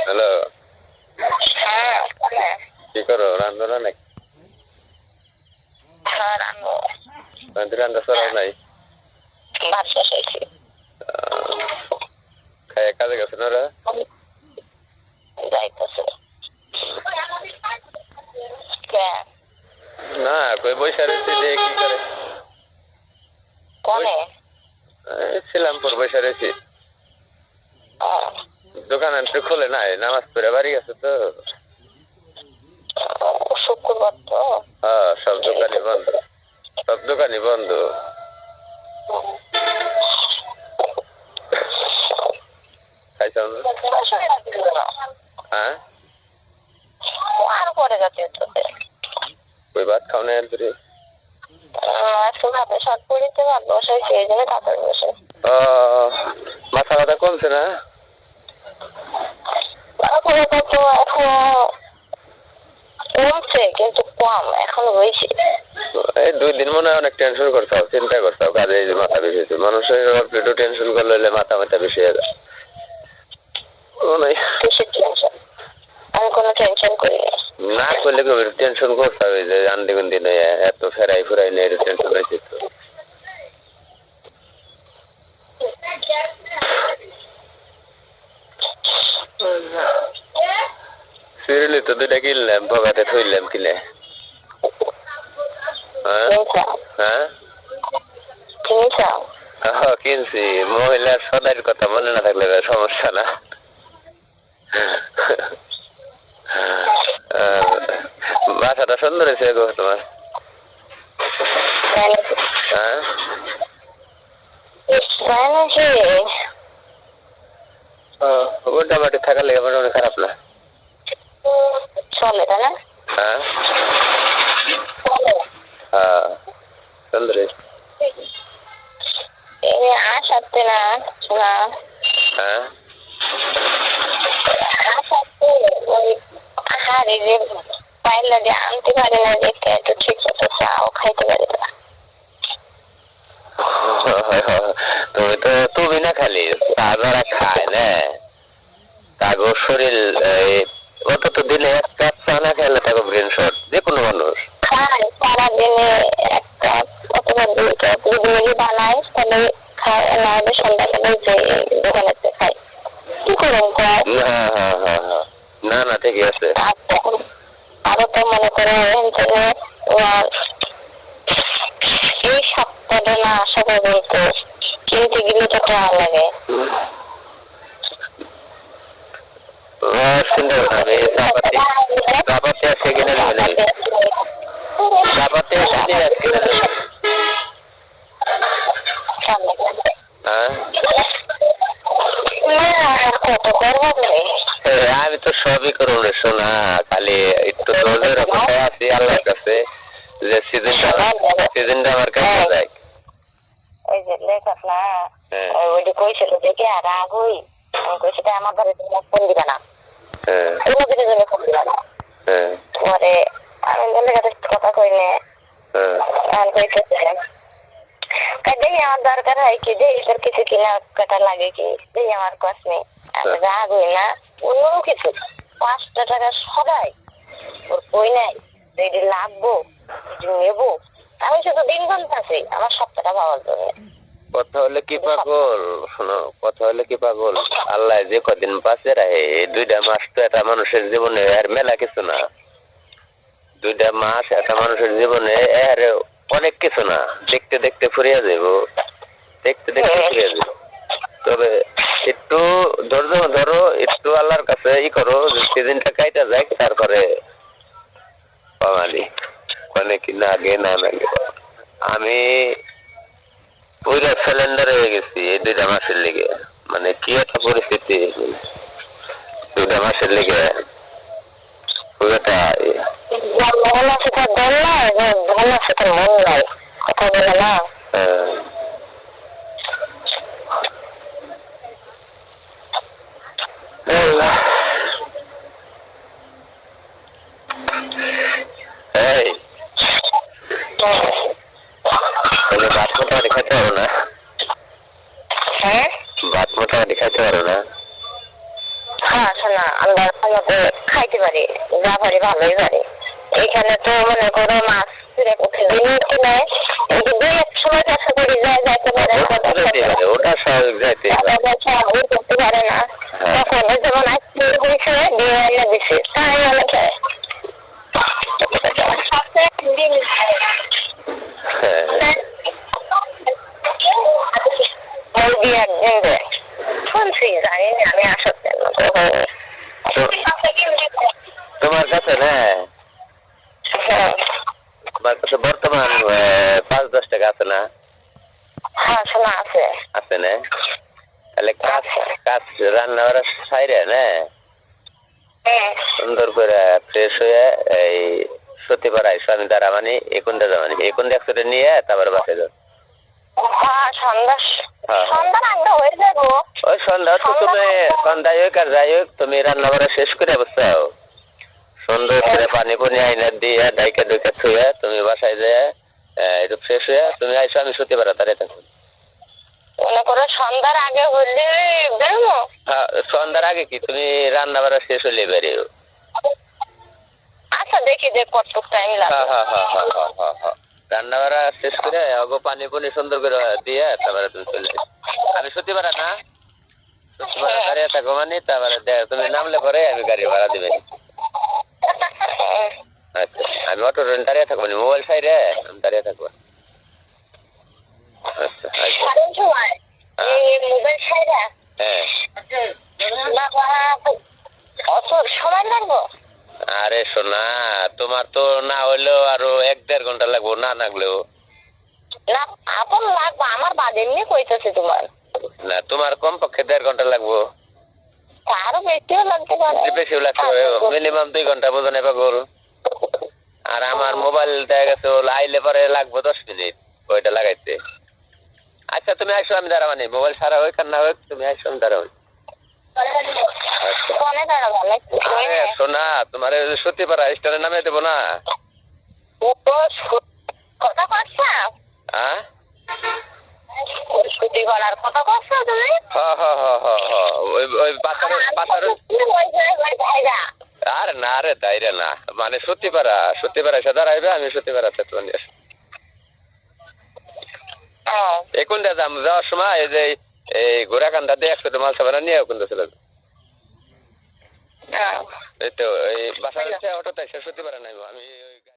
Hello, হ্যাঁ কি করো? রান্ধনা নাকি? হ্যাঁ রান্না রান্না সরাও নাই? ভাত বসাইছি। খায় কাজে গেছে না ওরা? যাইতেছে কেন না, কই বৈশা রয়েছি যে কি করে? কনে ছিলামপুর বৈশা রয়েছি। দোকান আনতে খোলে নাই, নামাজ পড়ে বাড়ি গেছে তো। শুক্রবার তো হ্যাঁ, সব দোকানই বন্ধ, সব দোকানই বন্ধ। খাইছ হ্যাঁ? আর পরে জাতীয় কই ভাত খাও না এরপরে? একটু ভাতের শাক করিতে ভাত বসাইছি, এই জন্য তাড়াতাড়ি বসে। মাথা ব্যথা কমছে না? কমছে কিন্তু কম, এখন হয়েছে। এই 2 দিন মনে হয় অনেক টেনশন করছাও, চিন্তা করছাও, কাজে মাথা বেশি হয়েছে। মানুষের একটু টেনশন করলে মাথা বেশি হয়ে যায়। কিসের টেনশন? আমি কোনো টেনশন করি না করলে টেনশন করতে হবে যে আন্দি গুন্দি নেই, এত ফেরাই ফুরাই নেই, টেনশন হয়েছে তো। সিরিলি তো 2টা কিনলাম, বগাতে থইলাম কিনে। হ্যাঁ কিনছি। মহিলার সদাইয়ের কথা মনে না থাকলে সমস্যা না। বাসাটা সুন্দর হয়েছে গো তোমার। হ্যাঁ মোটামুটি থাকার লেগে মোটামুটি খারাপ না। চলে তাই না? হ্যাঁ হ্যাঁ সুন্দর হয়েছে। আসাতে না শোনা হ্যাঁ আসাতে ওই আহারে যে পাইলা যে আনতে পারে না, দেখতে একটু ঠিক মতো চাও খাইতে পারে না। তুমি না খালি যারা খায় না তাগো শরীর অত দিনে 1 কাপ চা না খেলে তাকে ব্রেন শর্ট যে কোনো মানুষ খায় সারাদিনে 1 কাপ অথবা 2 কাপ যদি বানায় তাহলে খায়, না হলে সন্ধ্যাবেলা যে দোকানে খায়। কি করুন কয়? না না ঠিকই আছে। আরো তো মনে করো তোমার এই সপ্তাহে না আসা পর্যন্ত কিনতে গেলে তো টাকা লাগে। চাপাতি আছে কিনে নেবেন, চাপাতি আছে কিনে নেবেন। আমি তো সবই করবো রে সোনা, খালি একটু নজর আছি আল্লাহর কাছে যে সিজনটা আমার কাছে যায়। ওই যে লেখক না ওইটি কইছিল দেখে আর রাগ হই, আমি কইছি আমার ঘরে তোমার ফোন দিবে না, কোনোদিনের জন্য ফোন দিবে না। পরে আমি বলে কথা কইলে দেখি আমার দরকার হয় কি যে এটার কিছু কিনা কাটা লাগে কি দেখি আমার কষ্ট নেই, রাগ হই না অন্য কিছু 5টা টাকা সবাই ওর কই নাই এটি লাগবো এটি নেবো, আমি শুধু দিন গুনতাছি আমার সপ্তাহটা পাওয়ার জন্য। কথা হলে কি পাগল, শোনো কথা হলে কি পাগল, আল্লাহ যে কদিন বাঁচে রাখে এই 2টা মাস তো একটা মানুষের জীবনে আর মেলা কিছু না। 2টা মাস একটা মানুষের জীবনে আর অনেক কিছু না, দেখতে দেখতে ফুরিয়ে যাব, দেখতে দেখতে ফুরিয়ে যাব। তবে একটু ধৈর্য ধরো, একটু আল্লাহর কাছে করো যে সেদিনটা কাইটা যায়, তারপরে বাঙালি মানে কি না আগে না লাগে। আমি পুরো সিলিন্ডার হয়ে গেছি এই 2টা মাসের লেগে, মানে কি একটা পরিস্থিতি 2টা মাসের লেগে পুরোটা কথা বলে না। ভাত মোটামুটি খাইতে পারো না? ভাত মোটামুটি খাইতে পারো না? হ্যাঁ আসে না, আমরা মতো খাইতে পারি, যা পারি ভালোই পারি। এখানে তো মনে করো মাছ ফিরে নেয়, দুই এক সময় ব্যবসা করি, যায় যাইতে পারে না, ওটা স্বাভাবিক যাইতে করতে পারে না। তখন ওই যেমন আজকে হয়েছে দিয়ে এনে দিছে, তাই অনেকে শুনছি, জানি না আমি আসতে তোমার কাছে না, তোমার কাছে বর্তমান 5-10 টাকা আছে না? হ্যাঁ শোনা আছে। আছে না? তাহলে কাজ কাজ রান্না করা সাইরে না, সুন্দর করে ফ্রেশ হয়ে এই সত্যিপাড়ায় স্বামী দ্বারা মানে একুন্ডা জামানি একুন্ডা একসাথে নিয়ে তারপরে বাসায় যাও। হ্যাঁ সন্ধ্যা আগে হয়ে যাবো। ওই সন্ধ্যা তো তুমি সন্ধ্যায় হোক আর যাই হোক তুমি রান্না করা শেষ করে বুঝছো, সুন্দর করে পানি পানি আইনা দিয়ে ডাইকা ডুইকা থুয়ে তুমি বাসায় যেয়ে একটু ফ্রেশ হয়ে তুমি আইসো, আমি সত্যিপাড়া তারে থাকবো। মনে করো সন্ধ্যার আগে হলে বেরোবো। হ্যাঁ সন্ধ্যার আগে কি তুমি রান্না করা শেষ হলে বেরিয়ে? আচ্ছা দেখি যে কতটুক টাইম লাগে। রান্না বাড়া শেষ করে পানি পানি সুন্দর করে দিয়ে তারপরে তুমি চলে যাবে। আমি সত্যিপাড়া না, সত্যিপাড়া দাঁড়িয়ে থাকো মানে তারপরে তুমি নামলে পরে আমি গাড়ি ভাড়া দিবে। আচ্ছা আমি অটো দাঁড়িয়ে থাকবো, মোবাইল সাইডে আমি দাঁড়িয়ে থাকবো। আচ্ছা মোবাইল সাইডে হ্যাঁ অত সময় লাগবো? আরে শোনা, তোমার তো না হইলেও আরো 1-1.5 ঘন্টা লাগবো, না লাগলেও না আপন লাগবো, আমার বাদে এমনি কইতেছে তোমার না, তোমার কমপক্ষে 1.5 ঘন্টা লাগবো, আরো বেশিও লাগতে পারে। বেশিও লাগতে পারে, মিনিমাম 2 ঘন্টা বোঝো না পাগল। আর আমার মোবাইল দেখা গেছে আইলে পরে লাগবো 10 মিনিট ওইটা লাগাইতে। আচ্ছা তুমি আসো, আমি দাঁড়া মানে মোবাইল সারা হোক আর না হোক তুমি আসো, আমি দাঁড়া। শোনা তোমার সত্যিপাড়া স্টারের নামে দেবো না? কথা কচ্ছা হ্যাঁ ছুটি করার কথা কচ্ছা তুমি? আরে না রে তাইরে না, মানে সত্যিপাড়া এসে দাঁড়াইবে, আমি সত্যিপাড়া ক্ষেত্র নিয়ে আসবো। কোনটা যাওয়ার সময় এই যে এই ঘোড়াকান্দা দিয়ে 100 মাল সাবানা নিয়ে কোনটা চলে এই তো এই বাসায় অটোতে সত্যিপাড়া নাইবো আমি।